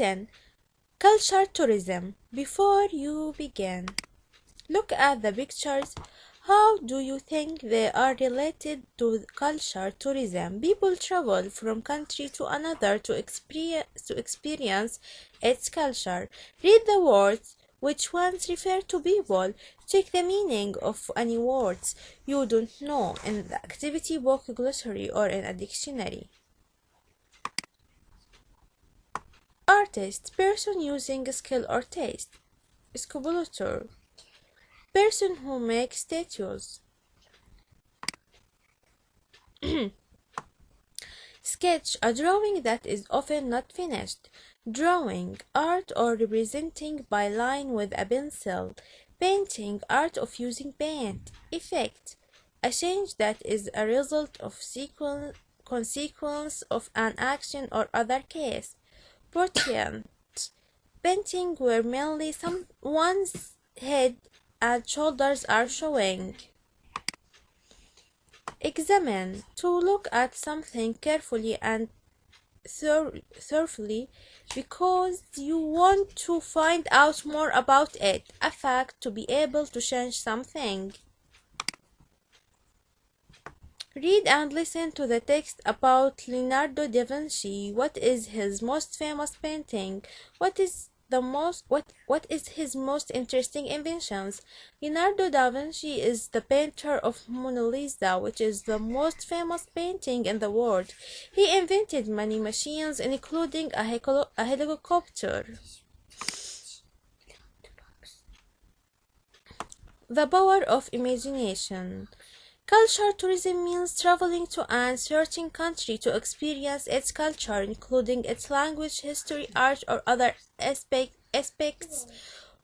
10. Culture tourism. Before you begin, look at the pictures. How do you think they are related to culture tourism? People travel from country to another to experience its culture. Read the words. Which ones refer to people? Check the meaning of any words you don't know in the activity book, glossary, or in a dictionary. Artist, person using skill or taste. Sculptor, person who makes statues. Sketch, a drawing that is often not finished. Drawing, art or representing by line with a pencil. Painting, art of using paint. Effect, a change that is a result of consequence of an action or other case. Portrait, painting where mainly someone's head and shoulders are showing. Examine, to look at something carefully and thoroughly because you want to find out more about it. A fact, to be able to change something. Read and listen to the text about Leonardo da Vinci. What is his most famous painting? What is his most interesting inventions? Leonardo da Vinci is the painter of Mona Lisa, which is the most famous painting in the world. He invented many machines, including a helicopter. The power of imagination. Culture tourism means traveling to a certain country to experience its culture, including its language, history, art, or other aspects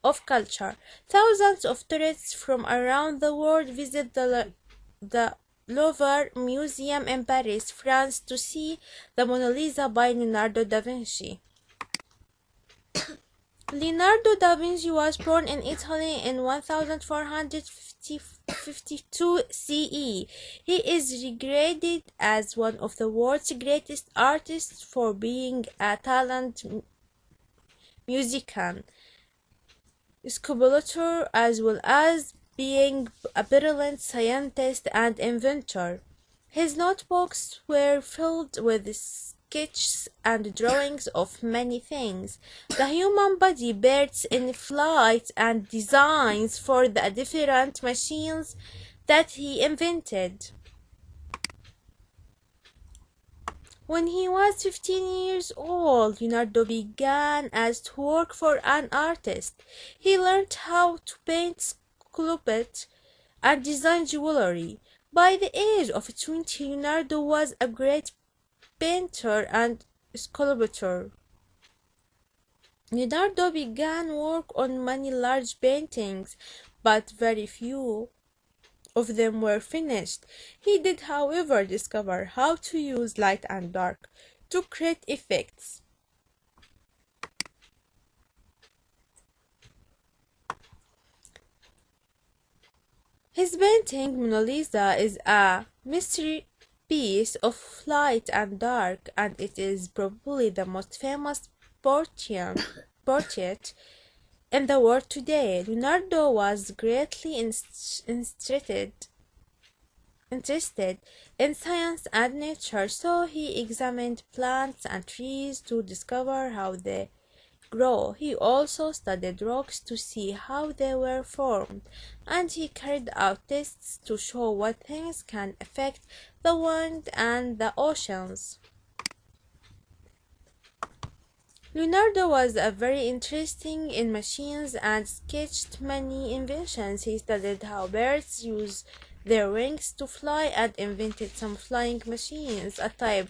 of culture. Thousands of tourists from around the world visit the Louvre Museum in Paris, France, to see the Mona Lisa by Leonardo da Vinci. Leonardo da Vinci was born in Italy in 1452 CE. He is regarded as one of the world's greatest artists for being a talented musician, sculptor, as well as being a brilliant scientist and inventor. His notebooks were filled with sketches and drawings of many things: the human body, birds in flight, and designs for the different machines that he invented. When he was 15 years old, Leonardo began as to work for an artist. He learned how to paint, sculpt, and design jewelry. By the age of 20, Leonardo was a great painter and sculptor. Leonardo began work on many large paintings, but very few of them were finished. He did, however, discover how to use light and dark to create effects. His painting Mona Lisa is a mystery piece of light and dark, and it is probably the most famous portrait in the world today. Leonardo was greatly interested in science and nature, so he examined plants and trees to discover how they grow. He also studied rocks to see how they were formed, and he carried out tests to show what things can affect the wind and the oceans. Leonardo was very interesting in machines and sketched many inventions. He studied how birds use their wings to fly and invented some flying machines, a type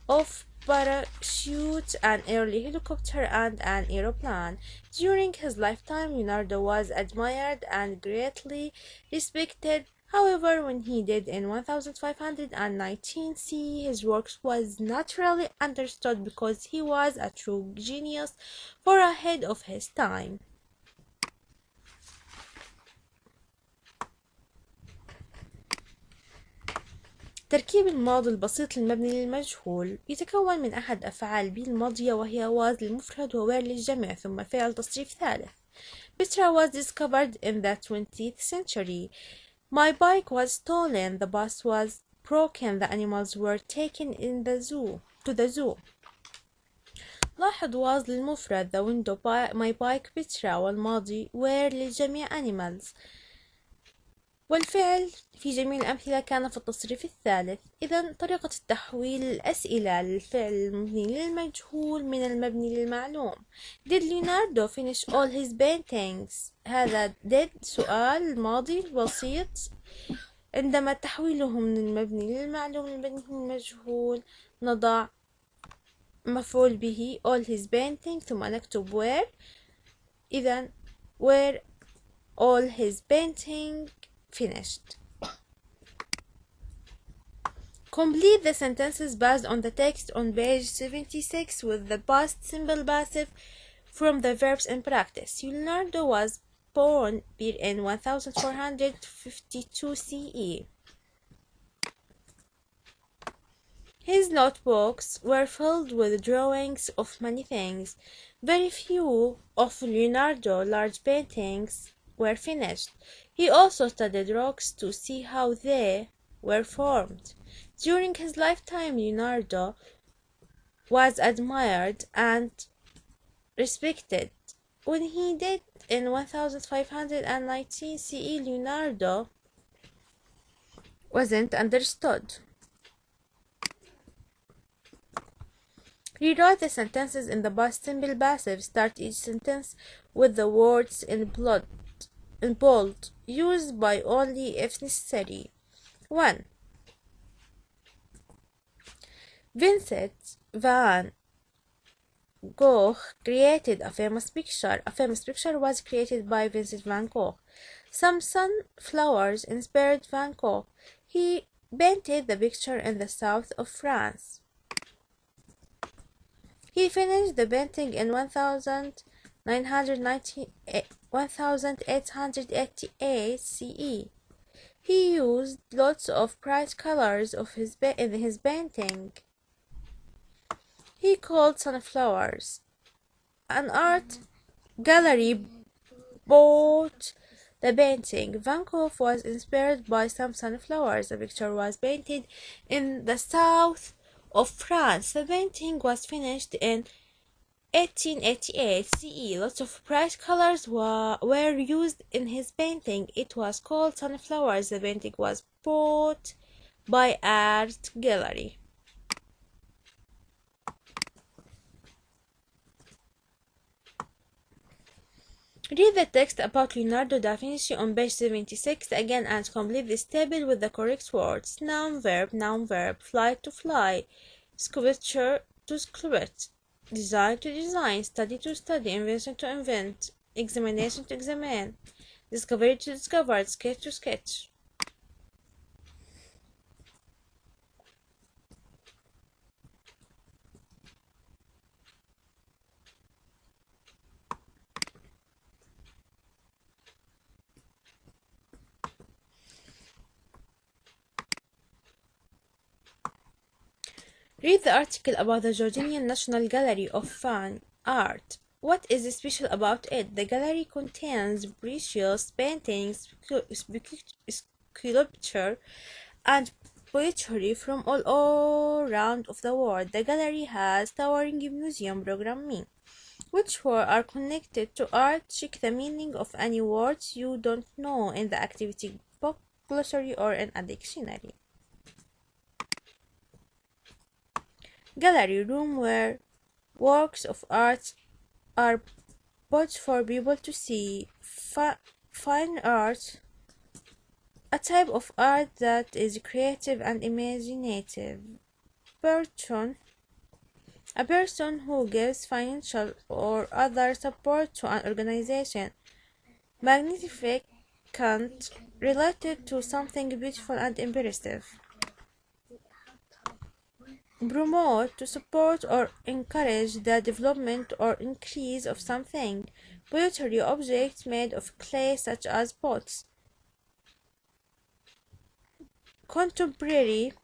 of parachute, an early helicopter, and an aeroplane. During his lifetime, Leonardo was admired and greatly respected. However, when he died in 1519 CE, his work was not really understood because he was a true genius for ahead of his time. تركيب الماضي البسيط المبني للمجهول يتكون من أحد أفعال بي الماضية وهي was للمفرد وwere للجمع ثم فعل تصريف ثالث. Petra was discovered in the 20th century. My bike was stolen. The bus was broken. The animals were taken to the zoo. لاحظ was للمفرد the window my bike Petra والماضي were للجميع animals والفعل في جميع الأمثلة كان في التصريف الثالث. إذا طريقة تحويل الأسئلة للفعل المبني للمجهول من المبني للمعلوم. Did Leonardo finish all his paintings؟ هذا did سؤال ماضي بسيط. عندما تحويله من المبني للمعلوم للمبني للمجهول نضع مفعول به all his paintings ثم نكتب where. إذا where all his painting finished. Complete the sentences based on the text on page 76 with the past simple passive from the verbs in practice. Leonardo was born in 1452 CE. His notebooks were filled with drawings of many things. Very few of Leonardo's large paintings were finished. He also studied rocks to see how they were formed. During his lifetime, Leonardo was admired and respected. When he died in 1519 CE, Leonardo wasn't understood. Rewrite the sentences in the past simple passive. Start each sentence with the words in bold. Use by only if necessary. 1. Vincent van Gogh created a famous picture. A famous picture was created by Vincent van Gogh. Some sunflowers inspired Van Gogh. He painted the picture in the south of France. He finished the painting in 1888 CE. He used lots of bright colors in his painting. He called sunflowers. An art gallery bought the painting. Van Gogh was inspired by some sunflowers. The picture was painted in the south of France. The painting was finished in 1888 CE. Lots of bright colors were used in his painting. It was called Sunflowers. The painting was bought by art gallery. Read the text about Leonardo da Vinci on page 76 again and complete this table with the correct words. Noun, verb, fly to fly, sculpture to sculpt, design to design, study to study, invention to invent, examination to examine, discovery to discover, sketch to sketch. Read the article about the Jordanian National Gallery of Fine Art. What is special about it? The gallery contains precious paintings, sculpture, and poetry from all around of the world. The gallery has towering museum programming, which are connected to art. Check the meaning of any words you don't know in the activity book, glossary, or in a dictionary. Gallery room where works of art are put for people to see. Fine art, a type of art that is creative and imaginative. A person who gives financial or other support to an organization. Magnificent, related to something beautiful and impressive. Promote, to support or encourage the development or increase of something. Pottery, objects made of clay such as pots. Contemporary,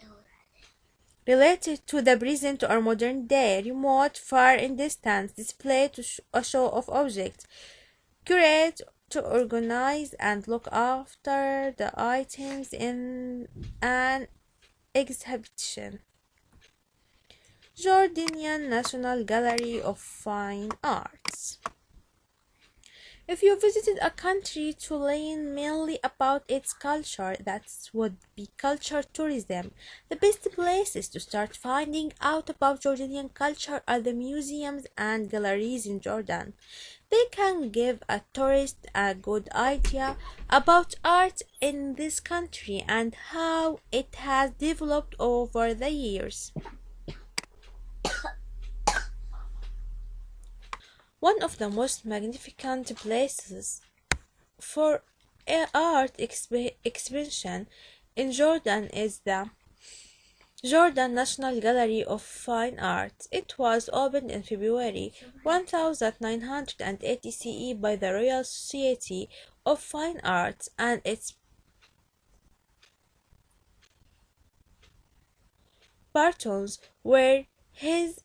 related to the present or modern day, remote, far in distance, display to a show of objects, curate, to organize and look after the items in an exhibition. Jordanian National Gallery of Fine Arts. If you visited a country to learn mainly about its culture, that would be culture tourism. The best places to start finding out about Jordanian culture are the museums and galleries in Jordan. They can give a tourist a good idea about art in this country and how it has developed over the years. One of the most magnificent places for art exhibition in Jordan is the Jordan National Gallery of Fine Arts. It was opened in February 1980 CE by the Royal Society of Fine Arts, and its patrons were His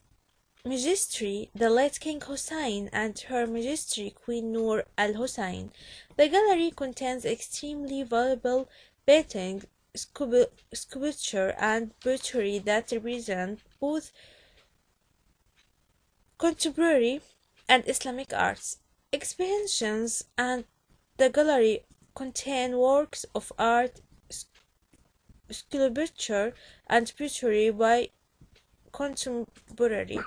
Majesty the late King Hussein and Her Majesty Queen Noor Al Hussein. The gallery contains extremely valuable paintings, sculpture, and pottery that represent both contemporary and Islamic arts. Exhibitions and the gallery contain works of art, sculpture, and pottery by contemporary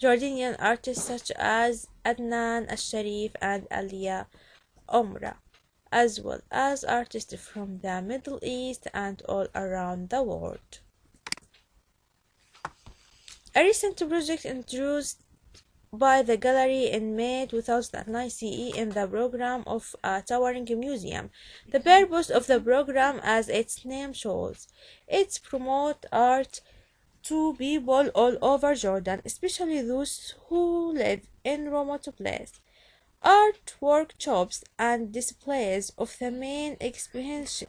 Jordanian artists such as Adnan al-Sharif and Alia Omra, as well as artists from the Middle East and all around the world. A recent project introduced by the gallery in May 2009 CE in the program of a towering museum. The purpose of the program, as its name shows, is promote art to people all over Jordan, especially those who live in remote places. Art workshops and displays of the main exhibitions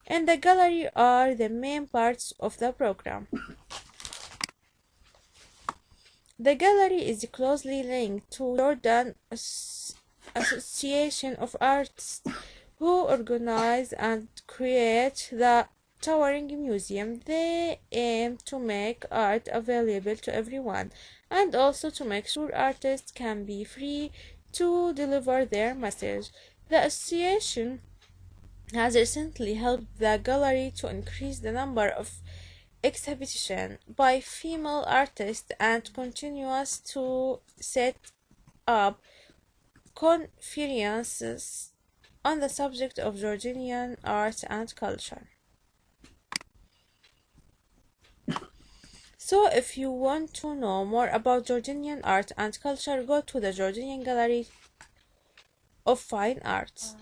in the gallery are the main parts of the program. The gallery is closely linked to Jordan Association of Artists, who organize and create the towering museum. They aim to make art available to everyone and also to make sure artists can be free to deliver their message. The association has recently helped the gallery to increase the number of exhibitions by female artists and continues to set up conferences on the subject of Jordanian art and culture. So if you want to know more about Jordanian art and culture, go to the Jordanian Gallery of Fine Arts.